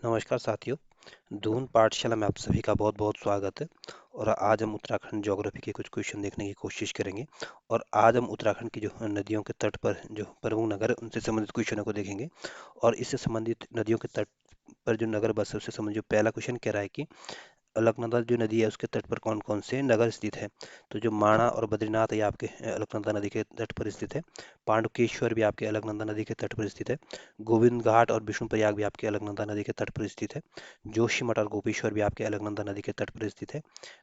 नमस्कार साथियों। दून पाठशाला में आप सभी का बहुत बहुत स्वागत है। और आज हम उत्तराखंड ज्योग्राफी के कुछ क्वेश्चन देखने की कोशिश करेंगे। और आज हम उत्तराखंड की जो नदियों के तट पर जो प्रमुख नगर है उनसे संबंधित क्वेश्चनों को देखेंगे। और इससे संबंधित नदियों के तट पर जो नगर बसे उससे संबंधित जो पहला क्वेश्चन कह रहा है कि अलकनंदा जो नदी है उसके तट पर कौन कौन से नगर स्थित है। तो जो माणा और बद्रीनाथ है ये आपके अलकनंदा नदी के तट पर स्थित है। पांडुकेश्वर भी आपके अलकनंदा नदी के तट पर स्थित है। गोविंद घाट और विष्णुप्रयाग भी आपके अलकनंदा नदी के तट पर स्थित है। जोशीमठ और गोपेश्वर भी आपके अलकनंदा नदी के तट पर स्थित है।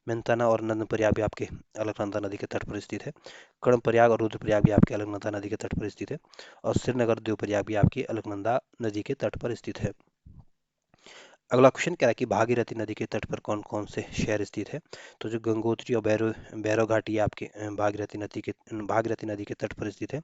मेंतना और नंदप्रयाग भी आपके अलकनंदा नदी के तट पर स्थित है। कर्णप्रयाग और रुद्रप्रयाग भी आपके अलकनंदा नदी के तट पर स्थित है। और श्रीनगर देवप्रयाग भी आपकी अलकनंदा नदी के तट पर स्थित है। अगला क्वेश्चन क्या है कि भागीरथी नदी के तट पर कौन कौन से शहर स्थित है। तो जो गंगोत्री और भैरव घाटी आपके भागीरथी नदी के तट पर स्थित है।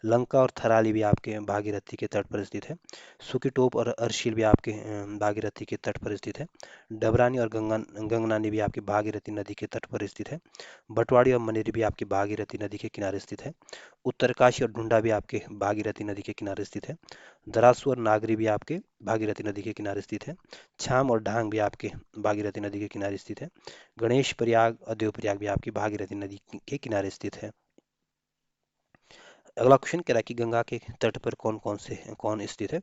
लंका और थराली भी आपके भागीरथी के तट पर स्थित है। सुकीटोप और अर्शिल भी आपके भागीरथी के तट पर स्थित है। डबरानी और गंगनानी भी आपकी भागीरथी नदी के तट पर स्थित है। बटवाड़ी और मनेरी भी आपकी भागीरथी नदी के किनारे स्थित है। उत्तरकाशी और ढूंढा भी आपके भागीरथी नदी के किनारे स्थित है। दरासू और नागरी भी आपके भागीरथी नदी के किनारे स्थित है। छाम और ढांग भी आपके भागीरथी नदी के किनारे स्थित है। गणेश प्रयाग और देव प्रयाग भी आपकी भागीरथी नदी के किनारे स्थित है। अगला क्वेश्चन कह रहा है कि गंगा के तट पर कौन स्थित है।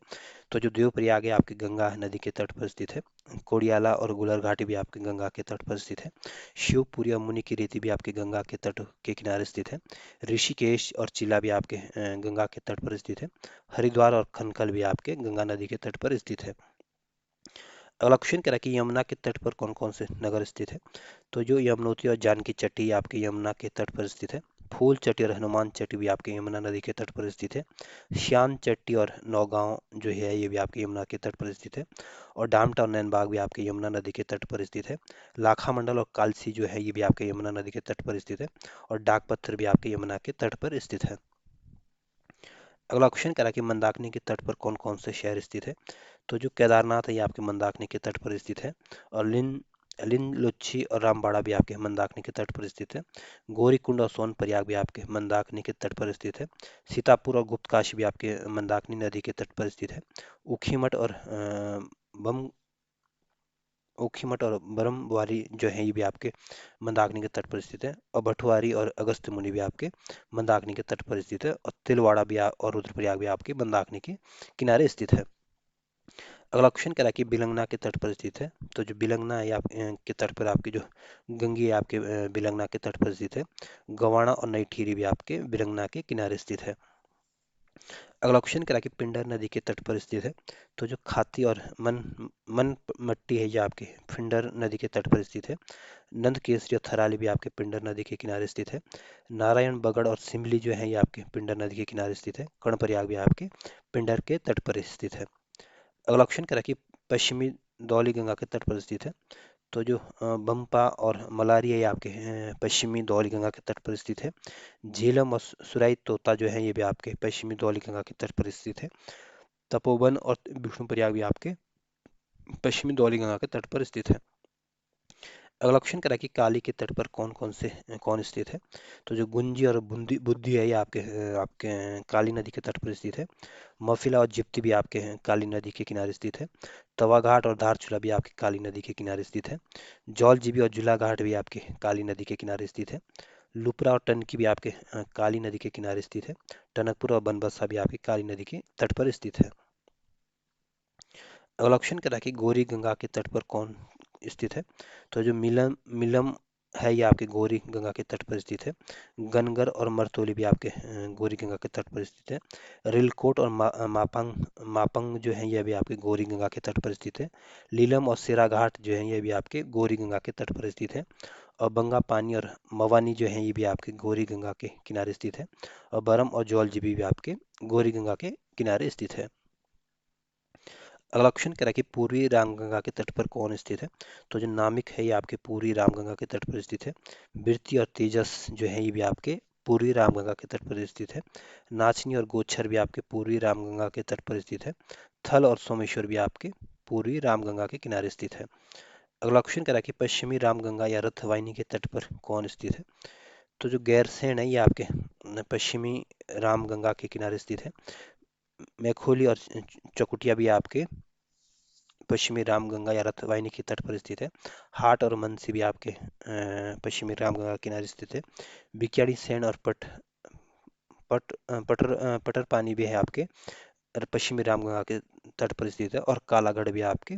तो जो देव प्रयाग है आपकी गंगा नदी के तट पर स्थित है। कोड़ियाला और गुलर घाटी भी आपके गंगा के तट पर स्थित है। शिवपुरी और मुनि की रेती भी आपके गंगा के तट के किनारे स्थित है। ऋषिकेश और चिला भी आपके गंगा के तट पर स्थित है। हरिद्वार और खनकल भी आपके गंगा नदी के तट पर स्थित है। अगला क्वेश्चन कह रहा है कि यमुना के तट पर कौन कौन से नगर स्थित है। तो जो यमुनोत्री और जानकी चट्टी आपके यमुना के तट पर स्थित है। फूल चट्टी और हनुमान चट्टी भी आपके यमुना नदी के तट पर स्थित है। श्यान चट्टी और नौगांव जो है ये भी आपके यमुना के तट पर स्थित है। और डामटा और नैनबाग भी आपके यमुना नदी के तट पर स्थित है। लाखा मंडल और कालसी जो है ये भी आपके यमुना नदी के तट पर स्थित है। और डाक पत्थर भी आपके यमुना के तट पर स्थित है। अगला क्वेश्चन कह रहा है कि मंदाकिनी के तट पर कौन कौन से शहर स्थित है। तो जो केदारनाथ है ये आपके मंदाकिनी के तट पर स्थित है। और लिन लुच्छी और रामबाड़ा भी आपके मंदाकिनी के तट पर स्थित है। गौरीकुंड और सोनप्रयाग भी आपके मंदाकिनी के तट पर स्थित है। सीतापुर और गुप्तकाशी भी आपके मंदाकिनी नदी के तट पर स्थित है। ऊखीमठ और बम ऊखीमठ और ब्रह्मवारी जो है ये भी आपके मंदाकिनी के तट पर स्थित है। और भटवारी और अगस्त्य मुनि भी आपके मंदाकिनी के तट पर स्थित है। और तिलवाड़ा भी और रुद्रप्रयाग भी आपके मंदाकिनी के किनारे स्थित है। अगला क्वेश्चन कह रहा है कि बिलंगना के तट पर स्थित है। तो जो बिलंगना है के तट पर आपकी जो गंगी है आपके बिलंगना के तट पर स्थित है। गवाना और नई ठीरी भी आपके बिलंगना के किनारे स्थित है। अगला क्वेश्चन कह रहा है कि पिंडर नदी के तट पर स्थित है। तो जो खाती और मन मट्टी है ये आपके पिंडर नदी के तट पर स्थित है। नंद केसरी और थराली भी आपके पिंडर नदी के किनारे स्थित है। नारायण बगड़ और सिमली जो है ये आपके पिंडर नदी के किनारे स्थित है। कर्णप्रयाग भी आपके पिंडर के तट पर स्थित है। अगला क्वेश्चन कह रहा है कि पश्चिमी धौली गंगा के तट पर स्थित है। तो जो बम्पा और मलारिया ये आपके पश्चिमी धौली गंगा के तट पर स्थित है। झेलम और सुराई तोता जो है ये भी आपके पश्चिमी धौली गंगा के तट पर स्थित है। तपोवन और विष्णुप्रयाग भी आपके पश्चिमी धौली गंगा के तट पर स्थित है। अगला क्वेश्चन करा कि काली के तट पर कौन स्थित है। तो जो गुंजी और बुंदी बुद्धि है ये आपके काली नदी के तट पर स्थित है। मफिला और जिप्ती भी आपके हैं काली नदी के किनारे स्थित है। तवाघाट और धारचूला भी आपकी काली नदी के किनारे स्थित है। जौलजीबी और जुलाघाट भी आपके काली नदी के किनारे स्थित है। लुपरा और टनकी भी आपके काली नदी के किनारे स्थित है। टनकपुर और बनबसा भी आपकी काली नदी के तट पर स्थित है। अगला क्वेश्चन कह रहा है कि गौरी गंगा के तट पर कौन स्थित है। तो जो मिलम मिलम है ये आपके गौरी गंगा के तट पर स्थित है। गनगर और मरतोली भी आपके गौरी गंगा के तट पर स्थित है। रिलकोट और मापंग मापंग जो है ये भी आपके गौरी गंगा के तट पर स्थित है। लीलम और सिरा घाट जो है ये भी आपके गौरी गंगा के तट पर स्थित है। और बंगा पानी और मवानी जो है ये भी आपके गौरी गंगा के किनारे स्थित है। और बरम और जौलजीबी भी आपके गौरी गंगा के किनारे स्थित है। अगला क्वेश्चन कह रहा है कि पूर्वी रामगंगा के तट पर कौन स्थित है। तो जो नामिक है ये आपके पूर्वी रामगंगा के तट पर स्थित है। बिरती और तेजस जो है ये भी आपके पूर्वी रामगंगा के तट पर स्थित है। नाचनी और गोच्छर भी आपके पूर्वी रामगंगा के तट पर स्थित है। थल और सोमेश्वर भी आपके पूर्वी रामगंगा के किनारे स्थित है। अगला क्वेश्चन कह रहा है कि पश्चिमी रामगंगा या रथवाहिनी के तट पर कौन स्थित है। तो जो गैरसैंण है ये आपके पश्चिमी रामगंगा के किनारे स्थित है। मैखोली और चकुटिया भी आपके पश्चिमी रामगंगा या रथवाहिनी के तट पर स्थित है। हाट और मनसी भी आपके पश्चिमी रामगंगा के किनारे स्थित है। बिक्याड़ी सैंड और पटर पानी भी है आपके पश्चिमी रामगंगा के तट पर स्थित है। और कालागढ़ भी आपके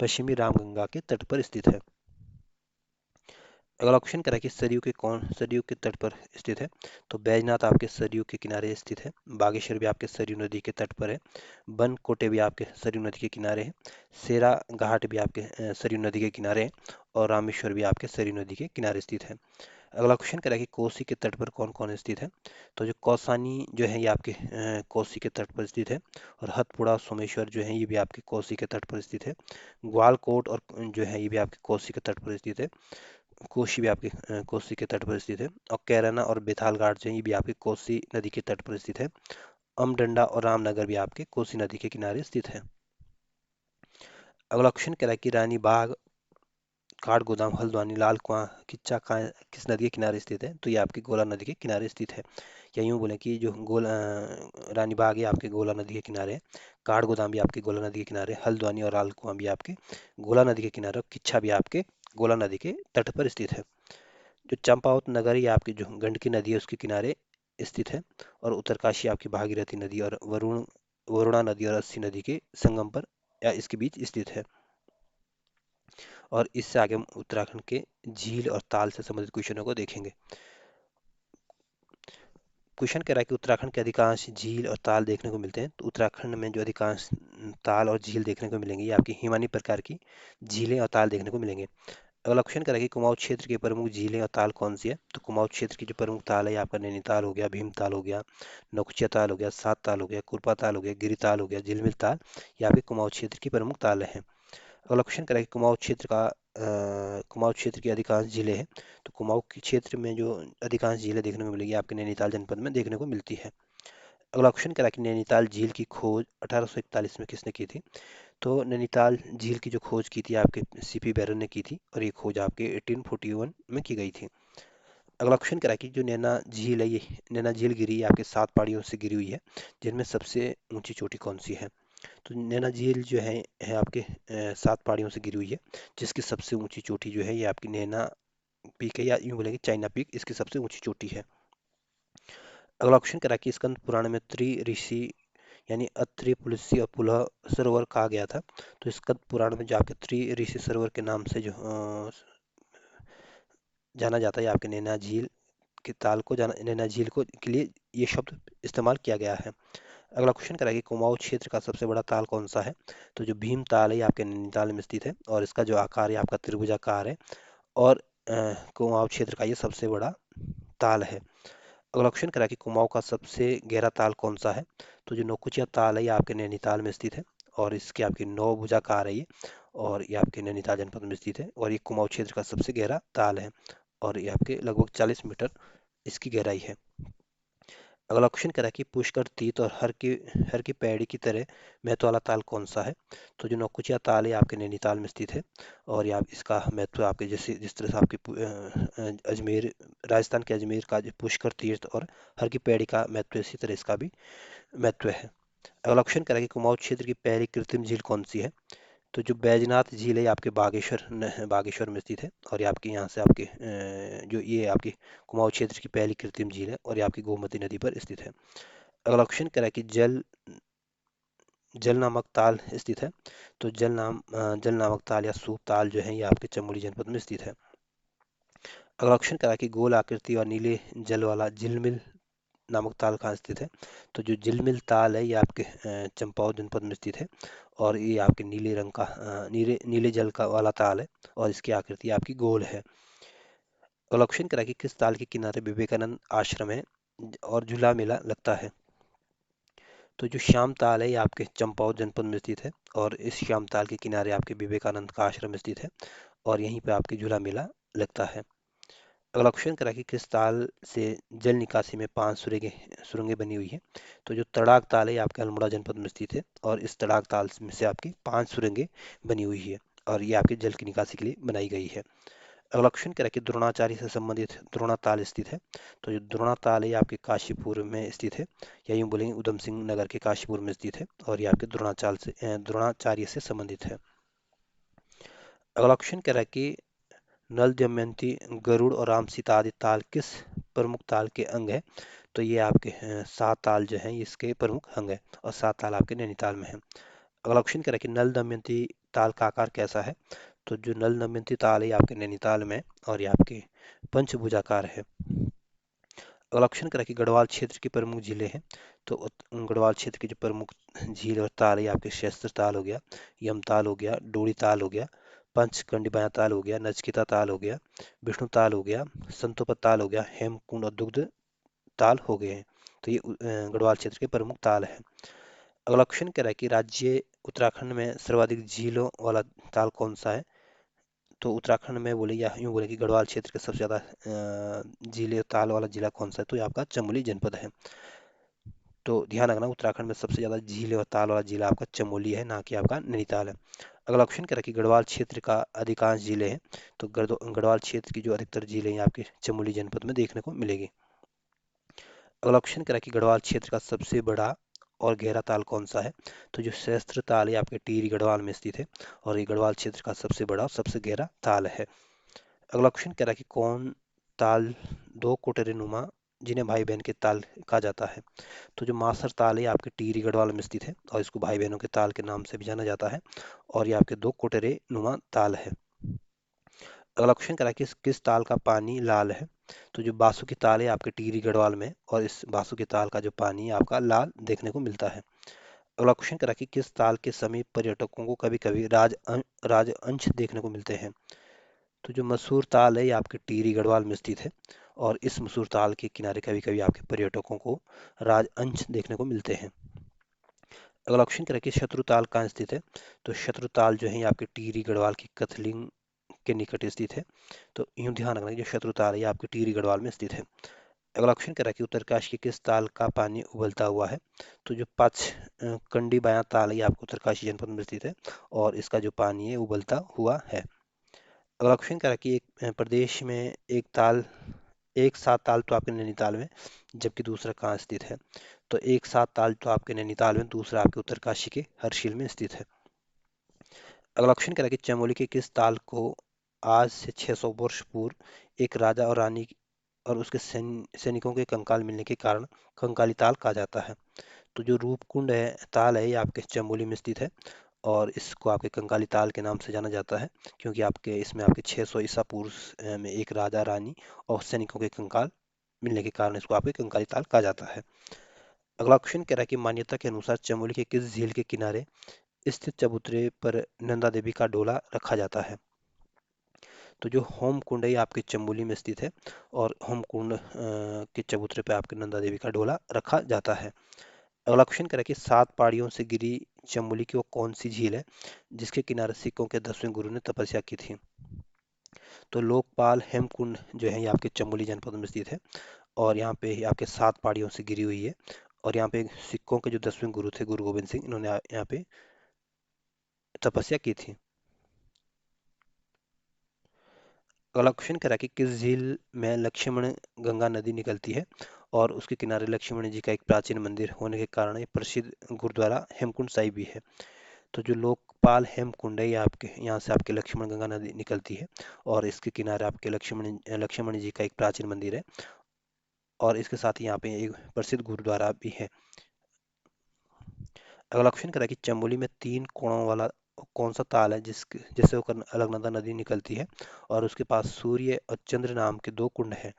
पश्चिमी रामगंगा के तट पर स्थित है। अगला ऑप्शन करें कि सरयू के तट पर स्थित है, तो बैजनाथ आपके सरयू के किनारे स्थित है। बागेश्वर भी आपके सरयू नदी के तट पर है। बनकोटे भी आपके सरयू नदी के किनारे है। सेरा घाट भी आपके सरयू नदी के किनारे है। और रामेश्वर भी आपके सरयू नदी के किनारे स्थित है। अगला क्वेश्चन करें कि कोसी के तट पर कौन कौन स्थित है, तो जो कौसानी जो है ये आपके कोसी के तट पर स्थित है। और हथपुड़ा सोमेश्वर जो है ये भी आपके कोसी के तट पर स्थित है। ग्वालकोट और जो है ये भी आपके कोसी के तट पर स्थित है। कोशी भी आपके कोसी के तट पर स्थित है। और कैराना और बेताल घाट जो है ये भी आपके कोसी नदी के तट पर स्थित है। अमडंडा और रामनगर भी आपके कोसी नदी के किनारे स्थित है। अगला क्वेश्चन कह रहा है कि रानी बाग, काठ गोदाम, हल्द्वानी, लाल कुआं, किच्चा किस नदी के किनारे स्थित है, तो ये आपकी गोला नदी के किनारे स्थित है। या यूँ बोले कि जो रानी बाग है आपके गोला नदी के किनारे है। काठ गोदाम भी आपके गोला नदी के किनारे, हल्द्वानी और लाल कुआं भी आपके गोला नदी के किनारे, और किच्छा भी आपके गोला नदी के तट पर स्थित है। जो चंपावत नगर है आपकी जो गंडकी नदी है उसके किनारे स्थित है। और उत्तरकाशी आपकी भागीरथी नदी और वरुणा नदी और अस्सी नदी के संगम पर या इसके बीच स्थित है। और इससे आगे हम उत्तराखंड के झील और ताल से संबंधित क्वेश्चनों को देखेंगे। क्वेश्चन कह रहा है कि उत्तराखंड के अधिकांश झील और ताल देखने को मिलते हैं, तो उत्तराखंड में जो अधिकांश ताल और झील देखने को मिलेंगे ये आपकी हिमानी प्रकार की झीलें और ताल देखने को मिलेंगे। अगला क्वेश्चन करें कि कुमाऊं क्षेत्र की प्रमुख झीलें और ताल कौन सी है, तो कुमाऊं क्षेत्र की जो प्रमुख ताल है आपका नैनीताल हो गया, भीमताल हो गया, नौकुचिया ताल हो गया, सात ताल हो गया, कुरपा ताल हो गया, गिरिताल हो गया, झिलमिल ताल, ये आपके कुमाऊं क्षेत्र की प्रमुख ताल है। अगला क्वेश्चन करें कि कुमाऊं क्षेत्र की अधिकांश झीलें हैं, तो कुमाऊं के क्षेत्र में जो अधिकांश झीलें देखने को मिलेगी आपके नैनीताल जनपद में देखने को मिलती है। अगला क्वेश्चन करा कि नैनीताल झील की खोज 1841 में किसने की थी, तो नैनीताल झील की जो खोज की थी आपके सीपी बैरन ने की थी, और ये खोज आपके 1841 में की गई थी। अगला क्वेश्चन करा कि जो नैना झील है ये नैना झील गिरी है आपके 7 पहाड़ियों से गिरी हुई है, जिनमें सबसे ऊंची चोटी कौन सी है, तो नैना झील जो है आपके 7 पहाड़ियों से गिरी हुई है, जिसकी सबसे ऊंची चोटी जो है ये आपकी नैना पीक है, या यूं बोलेंगे चाइना पीक इसकी सबसे ऊंची चोटी है। अगला क्वेश्चन करा कि स्कंद पुराण में त्रि ऋषि यानी अत्रि, पुलस्त्य और पुलह सरोवर कहा गया था, तो स्कंद पुराण में जो आपके त्रि ऋषि सरोवर के नाम से जो जाना जाता है आपके नैना झील के ताल को जाना नैना झील को के लिए ये शब्द इस्तेमाल किया गया है। अगला क्वेश्चन करा कि कुमाऊं क्षेत्र का सबसे बड़ा ताल कौन सा है, तो जो भीम ताल है ये आपके नैनीताल में स्थित है, और इसका जो आकार है आपका त्रिभुजाकार है। और कुमाऊं क्षेत्र का ये सबसे बड़ा ताल है। अगला क्वेश्चन करा कि कुमाऊं का सबसे गहरा ताल कौन सा है, तो जो नौकुचिया ताल है ये आपके नैनीताल में स्थित है, और इसके आपकी 9 भुजाकार है ये, और ये आपके नैनीताल जनपद में स्थित है, और ये कुमाऊं क्षेत्र का सबसे गहरा ताल है, और ये आपके लगभग 40 मीटर इसकी गहराई है। अगला क्वेश्चन करा कि पुष्कर, तीत और हर की पैड़ी की तरह महत्व वाला ताल कौन सा है, तो जो नौकुचिया ताल है आपके नैनीताल में स्थित है, और ये आप इसका महत्व आपके जैसे जिस तरह से आपके अजमेर राजस्थान के अजमेर का जो पुष्कर तीर्थ और हर की पैड़ी का महत्व इसी तरह इसका भी महत्व है। अगला क्वेश्चन करा कि कुमाऊं क्षेत्र की पहली कृत्रिम झील कौन सी है, तो जो बैजनाथ झील है ये आपके बागेश्वर में स्थित है, और ये आपके यहाँ से आपके जो ये आपकी कुमाऊं क्षेत्र की पहली कृत्रिम झील है, और ये आपकी गोमती नदी पर स्थित है। अगला क्वेश्चन कह रहा है कि जल नामक ताल स्थित है, तो जल नामक ताल या सूप ताल जो है ये आपके चमोली जनपद में स्थित है। अगला क्वेश्चन कह रहा है कि गोल आकृति और नीले जल वाला झिलमिल नामक ताल कहाँ स्थित है, तो जो झिलमिल ताल है ये आपके चंपावत जनपद में स्थित है, और ये आपके नीले रंग का नीले नीले जल का वाला ताल है, और इसकी आकृति आपकी गोल है। अगला क्वेश्चन करा कि किस ताल के किनारे विवेकानंद आश्रम है और झूला मेला लगता है, तो जो श्याम ताल है ये आपके चंपावत जनपद में स्थित है, और इस श्याम ताल के किनारे आपके विवेकानंद का आश्रम स्थित है, और यहीं पे आपके झूला मेला लगता है। अगला क्वेश्चन करा कि किस ताल से जल निकासी में 5 सुरंगें बनी हुई है, तो जो तड़ाग ताल है ये आपके अल्मोड़ा जनपद में स्थित है, और इस तड़ाग ताल में से आपकी 5 सुरंगें बनी हुई है, और ये आपके जल की निकासी के लिए बनाई गई है। अगला क्वेश्चन कह रहा है कि द्रोणाचार्य से संबंधित द्रोणा ताल स्थित है, तो जो द्रोणा ताल है ये आपके काशीपुर में स्थित है, या यूँ बोलेंगे उधम सिंह नगर के काशीपुर में स्थित है, और ये आपके द्रोणाचार्य से संबंधित है। अगला ऑप्शन कह रहा है कि नल दमयंती, गरुड़ और राम सीता आदि ताल किस प्रमुख ताल के अंग है? तो ये आपके सात ताल जो हैं इसके प्रमुख अंग है, और सात ताल आपके नैनीताल में है। अगला ऑप्शन कह रहा है कि नल दमयंती ताल का आकार कैसा है? तो जो नल दमयंती ताल है ये आपके नैनीताल में है, और ये आपके पंचभुजाकार है। अगला ऑप्शन करा कि गढ़वाल क्षेत्र की प्रमुख झीलें हैं। तो गढ़वाल क्षेत्र की जो प्रमुख झील और ताल है, आपके शस्त्र ताल हो गया, यम ताल हो गया, डोली ताल हो गया, पंचकंडिबाया ताल हो गया, नचकिता ताल हो गया, विष्णु ताल हो गया, संतोपत ताल हो गया, हेमकुंड और दुग्ध ताल हो गए हैं। तो ये गढ़वाल क्षेत्र के प्रमुख ताल है। अगला ऑप्शन कह रहा है कि राज्य उत्तराखंड में सर्वाधिक झीलों वाला ताल कौन सा है? तो उत्तराखंड में बोले या यूँ बोले कि गढ़वाल क्षेत्र का सबसे ज़्यादा झीलें ताल वाला जिला कौन सा है? तो ये आपका चमोली जनपद है। तो ध्यान रखना, उत्तराखंड में सबसे ज़्यादा झीलें और ताल वाला जिला आपका चमोली है, ना कि आपका नैनीताल है। अगला ऑप्शन क्या है कि गढ़वाल क्षेत्र का अधिकांश जिले हैं। तो गढ़वाल क्षेत्र की जो अधिकतर झीलें हैं आपके चमोली जनपद में देखने को मिलेगी। अगला ऑप्शन कह रहा है कि गढ़वाल क्षेत्र का सबसे बड़ा और गहरा ताल कौन सा है? तो जो सहस्त्र ताल है आपके टिहरी गढ़वाल में स्थित है, और ये गढ़वाल क्षेत्र का सबसे बड़ा और सबसे गहरा ताल है। अगला ऑप्शन कह रहा है कि कौन ताल दो कोटरे नुमा जिन्हें भाई बहन के ताल कहा जाता है? तो जो मासर ताल है ये आपके टिहरी गढ़वाल में स्थित है, और इसको भाई बहनों के ताल के नाम से भी जाना जाता है, और ये आपके दो कोटरे नुमा ताल है। अगला क्वेश्चन करा कि किस ताल का पानी लाल है? तो जो बासुकी ताल है आपके टिहरी गढ़वाल में, और इस बासुकी ताल का जो पानी है आपका लाल देखने को मिलता है। अगला क्वेश्चन करा कि किस ताल के समीप पर्यटकों को कभी कभी राज अंश देखने को मिलते हैं? तो जो मसूर ताल है ये आपके टिहरी गढ़वाल में स्थित है, और इस मसूर ताल के किनारे कभी कभी आपके पर्यटकों को राज अंश देखने को मिलते हैं। अगला ऑप्शन करें कि शत्रुताल कहाँ स्थित है? तो शत्रुताल जो है ये आपके टिहरी गढ़वाल की कथलिंग के निकट स्थित है। तो यूं ध्यान रखना कि जो शत्रुताल है ये आपके टिहरी गढ़वाल में स्थित है। अगला ऑप्शन कह रहा है कि उत्तरकाशी के किस ताल का पानी उबलता हुआ है? तो जो कंडी बाया ताल है ये आपको उत्तरकाशी जनपद में स्थित है, और इसका जो पानी है उबलता हुआ है। अगला ऑप्शन कह रहा है कि एक प्रदेश में एक साथ ताल तो आपके नैनीताल में, जबकि दूसरा कहाँ स्थित है? तो एक साथ ताल तो आपके नैनीताल में, दूसरा आपके उत्तरकाशी के हर्षिल में स्थित है। अगला ऑप्शन कह रहा है कि चमोली के किस ताल को आज से 600 वर्ष पूर्व एक राजा और रानी और उसके सैनिकों के कंकाल मिलने के कारण कंकाली ताल कहा जाता है? तो जो रूपकुंड है ताल है ये आपके चमोली में स्थित है, और इसको आपके कंकाली ताल के नाम से जाना जाता है, क्योंकि आपके इसमें आपके 600 ईसा पूर्व में एक राजा रानी और सैनिकों के कंकाल मिलने के कारण इसको आपके कंकाली ताल कहा जाता है। अगला क्वेश्चन कह रहा है कि मान्यता के अनुसार चमोली के किस झील के किनारे स्थित चबूतरे पर नंदा देवी का डोला रखा जाता है? तो जो होम कुंड है ये आपके चमोली में स्थित है, और होम कुंड के चबूतरे पर आपके नंदा देवी का डोला रखा जाता है। अगला क्वेश्चन कह रहा है कि 7 पहाड़ियों से घिरी चमोली की वो कौन सी झील है जिसके किनारे सिखों के 10वें गुरु ने तपस्या की थी? तो लोकपाल हेमकुंड जो है ये आपके चमोली जनपद में स्थित है, और यहाँ पे ये आपके 7 पहाड़ियों से घिरी हुई है, और यहाँ पे सिखों के जो 10वें गुरु थे गुरु गोविंद सिंह, इन्होंने यहाँ पे तपस्या की थी। अगला क्वेश्चन कह रहा है कि किस झील में लक्ष्मण गंगा नदी निकलती है, और उसके किनारे लक्ष्मण जी का एक प्राचीन मंदिर होने के कारण ये प्रसिद्ध गुरुद्वारा हेमकुंड साहिब भी है? तो जो लोकपाल हेमकुंड है ये आपके यहाँ से आपके लक्ष्मण गंगा नदी निकलती है, और इसके किनारे आपके लक्ष्मण जी का एक प्राचीन मंदिर है, और इसके साथ ही यहाँ पे एक प्रसिद्ध गुरुद्वारा भी है। अगला क्वेश्चन करा कि चमोली में 3 कोणों वाला कौन सा ताल है जिससे होकर अलकनंदा नदी निकलती है, और उसके पास सूर्य और चंद्र नाम के 2 कुंड हैं?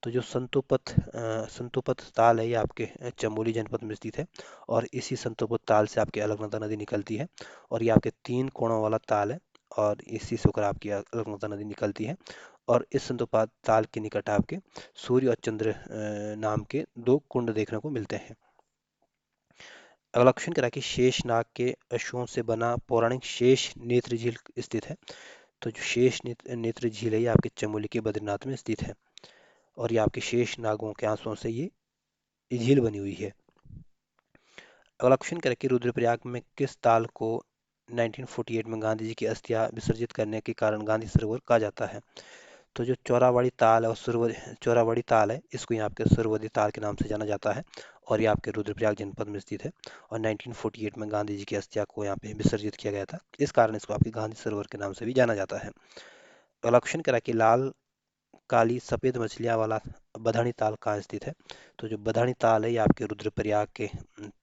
तो जो संतोपत ताल है ये आपके चमोली जनपद में स्थित है, और इसी संतोपत ताल से आपकी अलकनंदा नदी निकलती है, और ये आपके 3 कोणों वाला ताल है, और इसी से होकर आपकी अलकनंदा नदी निकलती है, और इस संतोपत ताल के निकट आपके सूर्य और चंद्र नाम के 2 कुंड देखने को मिलते हैं। अगला क्वेश्चन करा कि शेष नाग के अश्वों से बना पौराणिक शेष नेत्र झील स्थित है? तो जो शेष नेत्र झील है ये आपके चमोली के बद्रीनाथ में स्थित है, और ये आपके शेष नागों के आंसुओं से ये झील बनी हुई है। अगला क्वेश्चन करें कि रुद्रप्रयाग में किस ताल को 1948 में गांधी जी की अस्थियां विसर्जित करने के कारण गांधी सरोवर कहा जाता है? तो जो चौराबाड़ी ताल है और सुरवदी चौराबाड़ी ताल है, इसको यहाँ आपके सुरवदी ताल के नाम से जाना जाता है और ये आपके रुद्रप्रयाग जनपद में स्थित है। और 1948 में गांधी जी की अस्थिया को यहाँ पे विसर्जित किया गया था, इस कारण इसको आपके गांधी सरोवर के नाम से भी जाना जाता है। अगला क्वेश्चन कह रहा है कि लाल काली सफेद मछलियाँ वाला बधानी ताल कहाँ स्थित है। तो जो बधानी ताल है ये आपके रुद्रप्रयाग के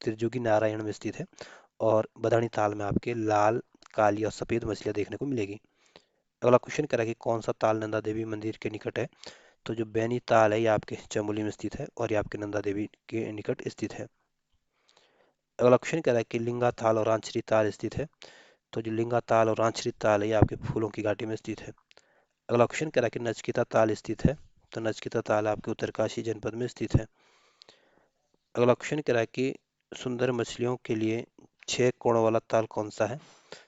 त्रिजुगी नारायण में स्थित है और बधानी ताल में आपके लाल काली और सफेद मछलियाँ देखने को मिलेगी। अगला क्वेश्चन कह रहा है कि कौन सा ताल नंदा देवी मंदिर के निकट है। तो जो बैनी ताल है ये आपके चमोली में स्थित है और ये आपके नंदा देवी के निकट स्थित है। अगला क्वेश्चन कह रहा है कि लिंगा ताल और आंचरी ताल स्थित है। तो जो लिंगा ताल और आंचरी ताल है ये आपके फूलों की घाटी में स्थित है। अगला क्वेश्चन कह रहा है कि नचकेता ताल स्थित है। तो नचकेता ताल आपके उत्तरकाशी जनपद में स्थित है। अगला क्वेश्चन कह रहा है कि सुंदर मछलियों के लिए 6 कोणों वाला ताल कौन सा है।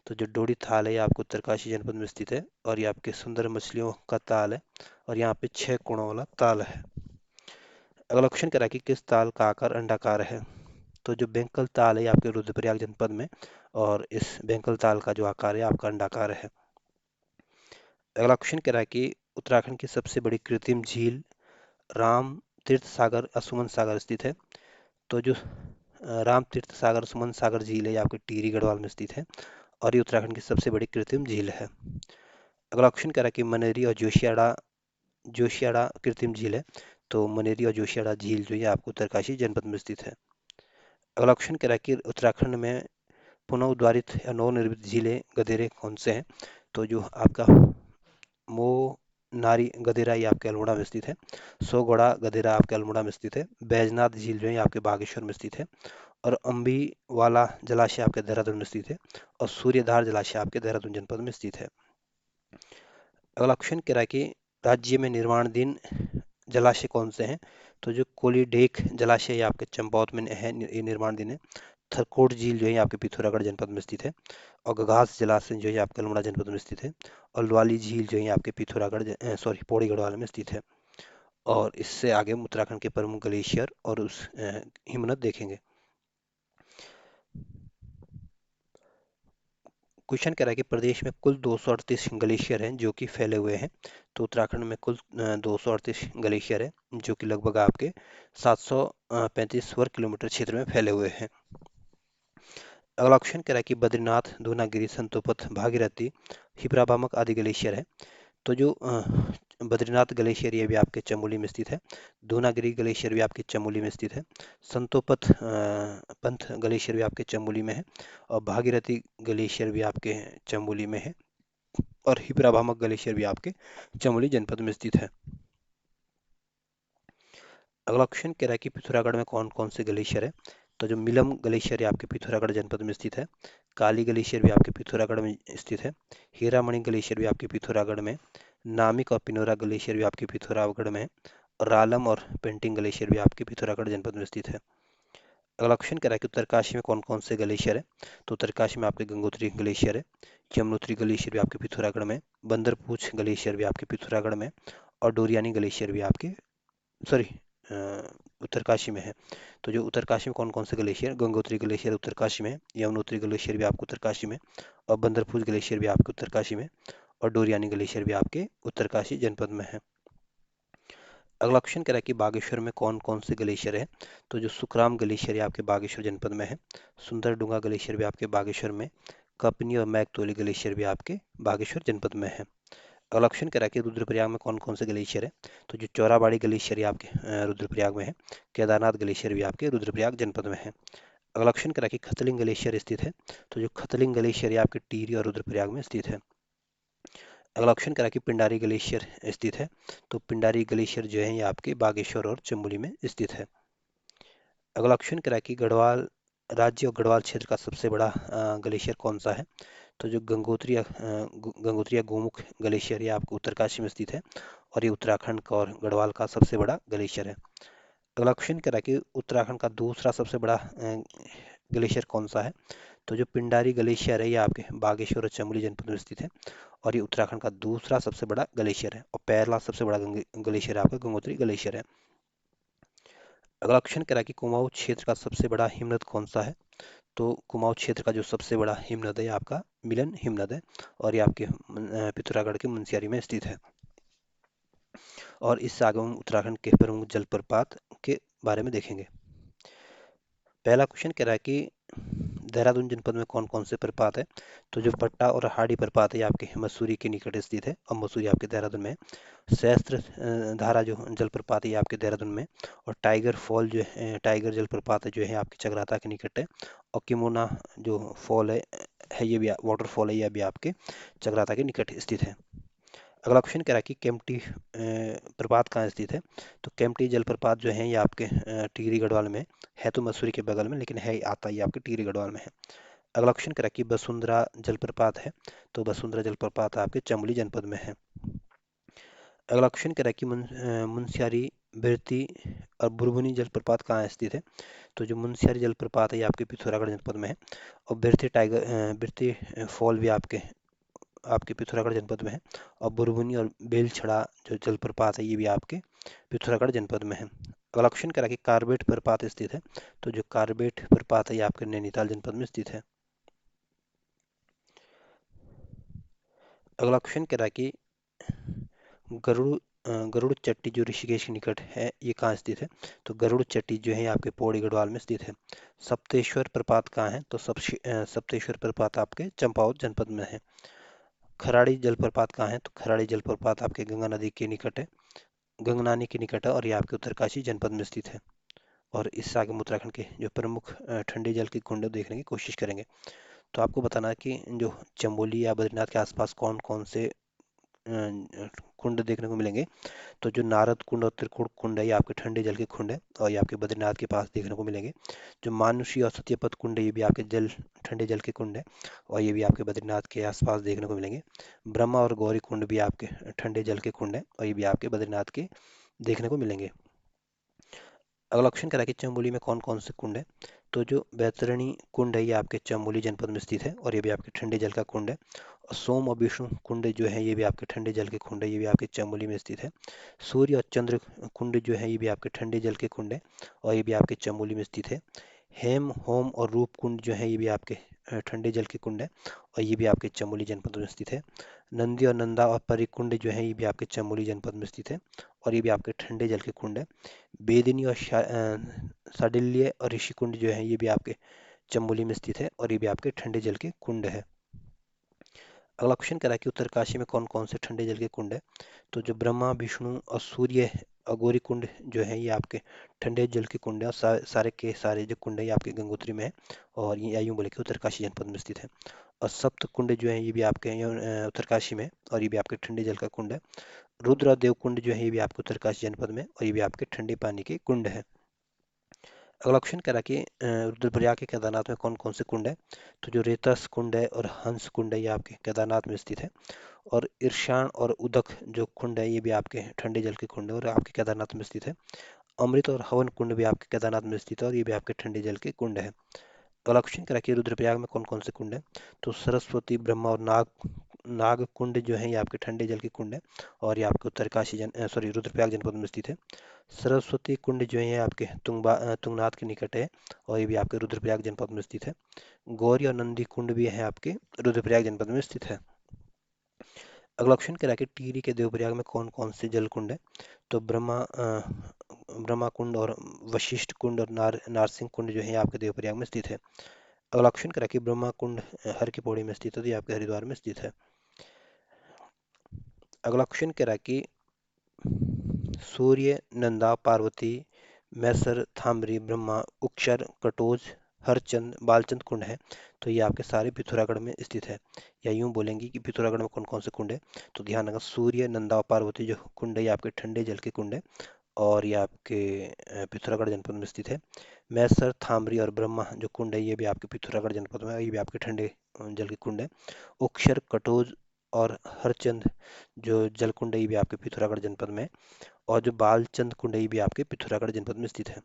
तो जो डोडी ताल है ये आपको उत्तरकाशी जनपद में स्थित है और ये आपके सुंदर मछलियों का ताल है और यहाँ पे 6 कोणों वाला ताल है। अगला क्वेश्चन कह रहा है कि किस ताल का आकार अंडाकार है। तो जो बेंकल ताल है ये आपके रुद्रप्रयाग जनपद में और इस बेंकल ताल का जो आकार है आपका अंडाकार है। अगला क्वेश्चन कह रहा है कि उत्तराखंड की सबसे बड़ी कृत्रिम झील राम तीर्थ सागर सुमन सागर स्थित है। तो जो राम तीर्थ सागर सुमन सागर झील है ये आपके टिहरी गढ़वाल में स्थित है और ये उत्तराखंड की सबसे बड़ी कृत्रिम झील है। अगला क्वेश्चन कह रहा है कि मनेरी और जोशियाड़ा जोशियाड़ा कृत्रिम झील है। तो मनेरी और जोशियाड़ा झील जो है आपको उत्तरकाशी जनपद में स्थित है। अगला क्वेश्चन कह रहा है कि उत्तराखंड में पुनः उद्वारित या नवनिर्मित झीलें गदेरे कौन से हैं। तो जो आपका मो नारी गदेरा ये आपके अल्मोड़ा में स्थित है। सोगोड़ा गदेरा आपके अल्मोड़ा में स्थित है। बैजनाथ झील जो है आपके बागेश्वर में स्थित है और अम्बी वाला जलाशय आपके देहरादून में स्थित है और सूर्यधार जलाशय आपके देहरादून जनपद में स्थित है। अगला क्वेश्चन कह रहा है कि राज्य में निर्माणाधीन जलाशय कौन से हैं। तो जो कोलीडेक जलाशय ये आपके चंपावत में है, ये निर्माणाधीन है। थरकोट झील जो है आपके पिथौरागढ़ जनपद में स्थित है और गघास जलाशय जो है आपके अल्मोड़ा जनपद में स्थित है और लवाली झील जो है आपके पिथौरागढ़ सॉरी पौड़ी गढ़वाल में स्थित है। और इससे आगे हम उत्तराखंड के प्रमुख ग्लेशियर और उस हिमनद देखेंगे। क्वेश्चन कह रहा है कि प्रदेश में कुल 238 ग्लेशियर हैं जो कि फैले हुए हैं। तो उत्तराखंड में कुल 238 ग्लेशियर है जो कि लगभग आपके 735 वर्ग किलोमीटर क्षेत्र में फैले हुए हैं। अगला क्वेश्चन कह रहा है कि बद्रीनाथ दूनागिरी संतोपथ भागीरथी हिप्राभामक आदि ग्लेशियर है। तो जो बद्रीनाथ ग्लेशियर ये भी आपके चमोली में स्थित है। दूनागिरी ग्लेशियर भी आपके चमोली में स्थित है। संतोपथ पंथ ग्लेशियर भी आपके चमोली में है और भागीरथी ग्लेशियर भी आपके चमोली में है और हिप्राभामक ग्लेशियर भी आपके चमोली जनपद में स्थित है। अगला क्वेश्चन कह रहा है कि पिथौरागढ़ में कौन कौन से ग्लेशियर है। तो जो मिलम ग्लेशियर है आपके पिथौरागढ़ जनपद में स्थित है। काली ग्लेशियर भी आपके पिथौरागढ़ में स्थित है। हीरामणि ग्लेशियर भी आपके पिथौरागढ़ में। नामिक और पिनोरा ग्लेशियर भी आपके पिथौरागढ़ में है और रालम और पेंटिंग ग्लेशियर भी आपके पिथौरागढ़ जनपद में स्थित है। अगला क्वेश्चन कह रहा है कि उत्तरकाशी में कौन कौन से ग्लेशियर है। तो उत्तरकाशी में आपके गंगोत्री ग्लेशियर है। यमुनोत्री ग्लेशियर भी आपके पिथौरागढ़ में। बंदरपूछ ग्लेशियर भी आपके पिथौरागढ़ में और डोरियानी ग्लेशियर भी आपके सॉरी उत्तरकाशी में है। तो जो उत्तरकाशी में कौन कौन से ग्लेशियर, गंगोत्री ग्लेशियर उत्तरकाशी में, यमुनोत्री ग्लेशियर भी आपको उत्तरकाशी में और बंदरफूल ग्लेशियर भी आपके उत्तरकाशी में और डोरियानी ग्लेशियर भी आपके उत्तरकाशी जनपद में है। अगला क्वेश्चन कह रहा है कि बागेश्वर में कौन कौन से ग्लेशियर है। तो जो सुखराम ग्लेशियर है आपके बागेश्वर जनपद में है। सुंदरडूंगा ग्लेशियर भी आपके बागेश्वर में। कपनी और मैगतोली ग्लेशियर भी आपके बागेश्वर जनपद में है। अगला क्वेश्चन कह रहा है कि रुद्रप्रयाग में कौन कौन से ग्लेशियर है। तो जो चौराबाड़ी ग्लेशियर ये आपके रुद्रप्रयाग में है। केदारनाथ ग्लेशियर भी आपके रुद्रप्रयाग जनपद में है। अगला क्वेश्चन कह रहा है कि खतलिंग ग्लेशियर स्थित है। तो जो खतलिंग ग्लेशियर ये आपके टिहरी और रुद्रप्रयाग में स्थित है। अगला क्वेश्चन कह रहा है कि पिंडारी ग्लेशियर स्थित है। तो पिंडारी ग्लेशियर जो है ये आपके बागेश्वर और चमोली में स्थित है। अगला क्वेश्चन कह रहा है कि गढ़वाल राज्य और गढ़वाल क्षेत्र का सबसे बड़ा ग्लेशियर कौन सा है। तो जो गंगोत्री या गोमुख ग्लेशियर ये आपको उत्तरकाशी में स्थित है और ये उत्तराखंड का और गढ़वाल का सबसे बड़ा ग्लेशियर है। अगला क्वेश्चन कह रहा है कि उत्तराखंड का दूसरा सबसे बड़ा ग्लेशियर कौन सा है। तो जो पिंडारी ग्लेशियर है ये आपके बागेश्वर और चमोली जनपद में स्थित है और ये उत्तराखंड का दूसरा सबसे बड़ा ग्लेशियर है और पहला सबसे बड़ा ग्लेशियर आपका गंगोत्री ग्लेशियर है। अगला क्वेश्चन कह रहा है कि कुमाऊं क्षेत्र का सबसे बड़ा हिमनद कौन सा है। तो कुमाऊं क्षेत्र का जो सबसे बड़ा हिमनद है आपका मिलन हिमनद है और ये आपके पिथौरागढ़ के मुनस्यारी में स्थित है। और इससे आगे हम उत्तराखंड के प्रमुख जलप्रपात के बारे में देखेंगे। पहला क्वेश्चन कह रहा है कि देहरादून जनपद में कौन कौन से प्रपात है। तो जो पट्टा और हाड़ी प्रपात है ये आपके मसूरी के निकट स्थित है और मसूरी आपके देहरादून में है। सहस्त्र धारा जो जलप्रपात है ये आपके देहरादून में, और टाइगर फॉल जो है, टाइगर जलप्रपात है जो है आपके चकराता के निकट है। और किमोना जो फॉल है ये भी वाटरफॉल है, ये भी आपके चकराता के निकट स्थित है। अगला क्वेश्चन कह रहा है कि केम्प्टी प्रपात कहाँ स्थित है। तो केम्प्टी जलप्रपात जो है ये आपके टिहरी गढ़वाल में है, तो मसूरी के बगल में, लेकिन है आता ये आपके टिहरी गढ़वाल में है। अगला क्वेश्चन कह रहा है कि बसुंधरा जलप्रपात है। तो बसुंधरा जलप्रपात आपके चमोली जनपद में है। अगला क्वेश्चन कह रहा है कि मुनस्यारी, बिरती और बुरबुनी जलप्रपात कहाँ स्थित है। तो जो मुनस्यारी जलप्रपात है ये आपके पिथौरागढ़ जनपद में है। और बिरती फॉल भी आपके आपके पिथौरागढ़ जनपद में है। और बुरबुनी और बेलछड़ा जो जलप्रपात है ये भी आपके पिथौरागढ़ जनपद में है। अगला क्वेश्चन कह रहा है कि कार्बेट प्रपात स्थित है। तो जो कार्बेट प्रपात है ये आपके नैनीताल जनपद में स्थित है। अगला क्वेश्चन कह रहा है कि गरुड़ गरुड़ चट्टी जो ऋषिकेश के निकट है ये कहाँ स्थित है। तो गरुड़ चट्टी जो है आपके पौड़ी गढ़वाल में स्थित है। सप्तेश्वर प्रपात कहाँ है। तो सप्तेश्वर प्रपात आपके चंपावत जनपद में है। खराड़ी जलप्रपात कहाँ है। तो खराड़ी जलप्रपात आपके गंगा नदी के निकट है, गंगनानी के निकट है, और ये आपके उत्तरकाशी जनपद में स्थित है। और इससे आगे हम उत्तराखंड के जो प्रमुख ठंडे जल के कुंड देखने की कोशिश करेंगे। तो आपको बताना है कि जो चमोली या बद्रीनाथ के आसपास कौन कौन से कुंड देखने को मिलेंगे। तो जो नारद कुंड और त्रिकुट कुंड है ये आपके ठंडे जल के कुंड है, और ये आपके बद्रीनाथ के पास देखने को मिलेंगे। जो मानुषी और सत्यपथ कुंड है ये भी आपके ठंडे जल के कुंड है, और ये भी आपके बद्रीनाथ के आसपास देखने को मिलेंगे। ब्रह्मा और गौरी कुंड भी आपके ठंडे जल के कुंड है, और ये भी आपके बद्रीनाथ के देखने को मिलेंगे। अगला क्वेश्चन करा कि चमोली में कौन कौन से कुंड है। तो जो बैतरणी कुंड है ये आपके चमोली जनपद में स्थित है, और ये भी आपके ठंडे जल का कुंड है। और सोम और विष्णु कुंड जो है ये भी आपके ठंडे जल के कुंड है, ये भी आपके चमोली में स्थित है। सूर्य और चंद्र कुंड जो है ये भी आपके ठंडे जल के कुंड है, और ये भी आपके चमोली में स्थित है। हेम, होम और रूप कुंड जो है ये भी आपके ठंडे जल के कुंड है, और ये भी आपके चमोली जनपद में स्थित है। नंदी और नंदा और परी कुंड जो है ये भी आपके चमोली जनपद में स्थित है, और ये भी आपके ठंडे जल के कुंड है। बेदिनी और शाडिल्य और ऋषिकुंड जो है ये भी आपके चमोली में स्थित है, और ये भी आपके ठंडे जल के कुंड है। अगला क्वेश्चन कह रहा है कि उत्तरकाशी में कौन कौन से ठंडे जल के कुंड है। तो जो ब्रह्मा, विष्णु और सूर्य और गौरी कुंड जो है ये आपके ठंडे जल के कुंड है, और सारे के सारे जो कुंड है ये आपके गंगोत्री में है, और ये यूँ बोले कि उत्तरकाशी जनपद में स्थित है। और सप्त कुंड जो है ये भी आपके उत्तरकाशी में, और ये भी आपके ठंडे जल का कुंड है। रुद्र और देव कुंड जो है ये भी आपके उत्तरकाशी जनपद में, और ये भी आपके ठंडे पानी के कुंड है। अगला क्वेश्चन कह रहा है कि रुद्रप्रयाग के केदारनाथ में कौन कौन से कुंड है। तो जो रेतस कुंड है और हंस कुंड है ये आपके केदारनाथ में स्थित है। और ईर्षाण और उदक जो कुंड है ये भी आपके ठंडे जल के कुंड है, और आपके केदारनाथ में स्थित है। अमृत और हवन कुंड भी आपके केदारनाथ में स्थित है, और ये भी आपके ठंडे जल के कुंड है। अगला क्वेश्चन कह रहा है कि रुद्रप्रयाग में कौन कौन से कुंड है। तो सरस्वती, ब्रह्मा और नाग कुंड जो है ये आपके ठंडे जल के कुंड है, और ये आपके उत्तरकाशी रुद्रप्रयाग जनपद में स्थित है। सरस्वती कुंड जो है आपके तुंगनाथ के निकट है, और ये भी आपके रुद्रप्रयाग जनपद में स्थित है। गौरी और नंदी कुंड भी है आपके रुद्रप्रयाग जनपद में स्थित है। अगला ऑप्शन कह रहा है कि टिहरी के देवप्रयाग में कौन कौन से जल कुंड है। तो ब्रह्मा कुंड और वशिष्ठ कुंड और नारसिंह कुंड जो है आपके देवप्रयाग में स्थित है। अगला ऑप्शन कह रहा है कि ब्रह्मा कुंड हर की पौड़ी में स्थित है, तो ये आपके हरिद्वार में स्थित है। अगला क्वेश्चन कह रहा है कि सूर्य, नंदा, पार्वती, मैसर, थामरी, ब्रह्मा, उक्षर, कटोज, हरचंद, बालचंद कुंड है, तो ये आपके सारे पिथौरागढ़ में स्थित है। या यूं बोलेंगे कि पिथौरागढ़ में कौन कौन से कुंड है। तो ध्यान रखना, सूर्य, नंदा और पार्वती जो कुंड है ये आपके ठंडे जल के कुंड है, और ये आपके पिथौरागढ़ जनपद में स्थित है। मैसर, थामरी और ब्रह्मा जो कुंड है ये भी आपके पिथौरागढ़ जनपद में है, ये भी आपके ठंडे जल के कुंड है। उक्षर, कटोज और हरचंद जो जल कुंड है ये भी आपके पिथौरागढ़ जनपद में है, और जो बालचंद कुंड है ये भी आपके पिथौरागढ़ जनपद में स्थित है।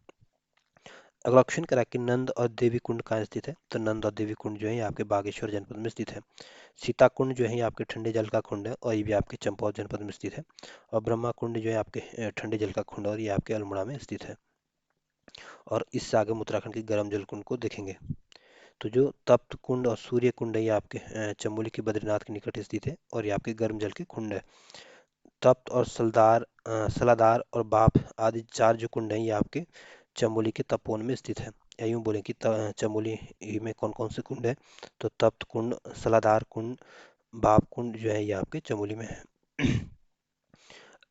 अगला ऑप्शन करा कि नंद और देवी कुंड कहाँ स्थित है। तो नंद और देवी कुंड जो है ये आपके बागेश्वर जनपद में स्थित है। सीता कुंड जो है ये आपके ठंडे जल का कुंड है, और ये भी आपके चंपावत जनपद में स्थित है। और ब्रह्मा कुंड जो है आपके ठंडे जल का कुंड है, और ये आपके अल्मोड़ा में स्थित है। और इससे आगे हम उत्तराखंड के गर्म जल कुंड को देखेंगे। तो जो तप्त कुंड और सूर्य कुंड है ये आपके चमोली के बद्रीनाथ के निकट स्थित है, और ये आपके गर्म जल के कुंड है। तप्त और सलादार और बाप आदि 4 जो कुंड हैं ये आपके चमोली के तपोवन में स्थित है। या यूं बोले कि चमोली में कौन कौन से कुंड है, तो तप्त कुंड, सलादार कुंड, बाप कुंड जो है ये आपके चमोली में है।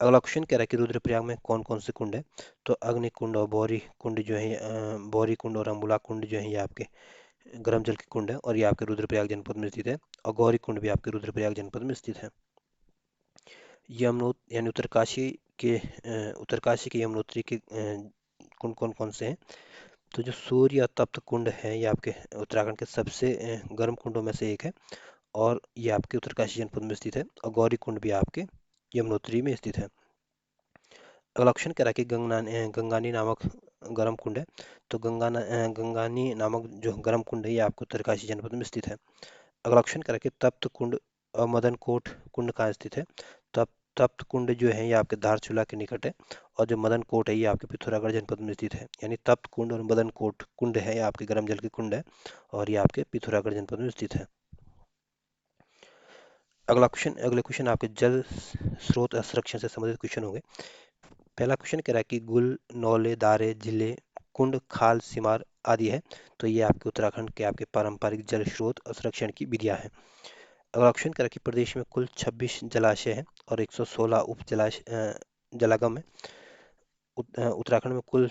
अगला क्वेश्चन कह रहा है कि रुद्रप्रयाग में कौन कौन से कुंड है, तो अग्नि कुंड और बौरी कुंड जो है, बौरी कुंड और अम्बुला कुंड जो है ये आपके गर्म जल के कुंड है और ये आपके रुद्रप्रयाग जनपद में स्थित है। और गौरी कुंड भी आपके रुद्रप्रयाग जनपद में स्थित है। यमुनोत यानी उत्तरकाशी के यमुनोत्री के कुंड कौन कौन से हैं, तो जो सूर्य या तप्त कुंड है ये आपके उत्तराखंड के सबसे गर्म कुंडों में से एक है और ये आपके उत्तरकाशी जनपद में स्थित है। और गौरी कुंड भी आपके यमुनोत्री में स्थित है। अगला ऑप्शन कह रहा है कि गंगानी नामक गर्म कुंड है, तो गंगानी नामक जो गर्म कुंड है ये आपको उत्तरकाशी जनपद में स्थित है। अगला ऑप्शन कह रहा है कि तप्त कुंड और मदन कोट कुंड कहाँ स्थित है, तप्त कुंड जो है ये आपके धारचूला के निकट है और जो मदन कोट है ये आपके पिथौरागढ़ जनपद में स्थित है। यानी तप्त कुंड और मदन कोट कुंड है ये आपके गर्म जल के कुंड है और ये आपके पिथौरागढ़ जनपद में स्थित है। अगले क्वेश्चन आपके जल स्रोत संरक्षण से संबंधित क्वेश्चन होंगे। पहला क्वेश्चन कह रहा है कि गुल, नौले, दारे, झीलें, कुंड, खाल, सिमार आदि है, तो ये आपके उत्तराखंड के आपके पारंपरिक जल स्रोत और संरक्षण की विधियां हैं। अगला ऑप्शन कह रहा है कि प्रदेश में कुल 26 जलाशय हैं और 116 उप जलागम है। उत्तराखंड में कुल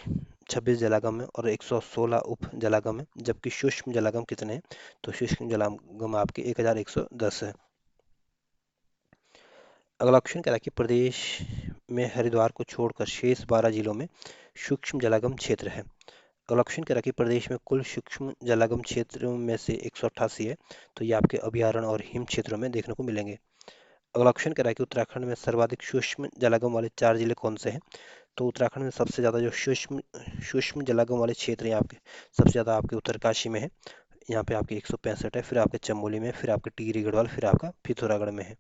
26 जलागम है और 116 उप जलागम है, जबकि सूक्ष्म जलागम कितने हैं, तो सूक्ष्म जलागम आपके 1110 है। अगला ऑप्शन कह रहा है कि प्रदेश में हरिद्वार को छोड़कर शेष 12 जिलों में सूक्ष्म जलागम क्षेत्र है। अगला ऑप्शन कह रहा है कि प्रदेश में कुल सूक्ष्म जलागम क्षेत्रों में से 188 है, तो ये आपके अभयारण्य और हिम क्षेत्रों में देखने को मिलेंगे। अगला ऑप्शन कह रहा है कि उत्तराखंड में सर्वाधिक सूक्ष्म जलागम वाले 4 जिले कौन से हैं, तो उत्तराखंड में सबसे ज़्यादा जो सूक्ष्म जलागम वाले क्षेत्र हैं आपके, सबसे ज़्यादा आपके उत्तरकाशी में है, यहाँ पे आपके 165 है, फिर आपके चमोली में, फिर आपके टिहरी गढ़वाल, फिर आपका पिथौरागढ़ में है।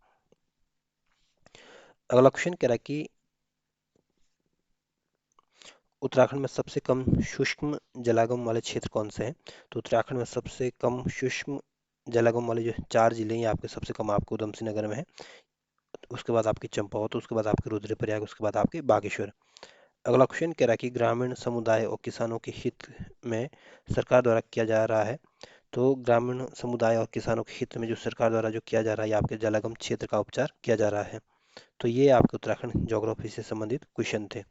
अगला क्वेश्चन कह रहा है कि उत्तराखंड में सबसे कम सूक्ष्म जलागम वाले क्षेत्र कौन से हैं, तो उत्तराखंड में सबसे कम सूक्ष्म जलागम वाले जो 4 जिले हैं आपके, सबसे कम आपको उधम सिंह नगर में है, उसके बाद आपकी चंपावत, उसके बाद आपके रुद्रप्रयाग, उसके बाद आपके बागेश्वर। अगला क्वेश्चन कह रहा है कि ग्रामीण समुदाय और किसानों के हित में सरकार द्वारा किया जा रहा है, तो ग्रामीण समुदाय और किसानों के हित में जो सरकार द्वारा जो किया जा रहा है ये आपके जलागम क्षेत्र का उपचार किया जा रहा है। तो ये आपके उत्तराखंड ज्योग्राफी से संबंधित क्वेश्चन थे।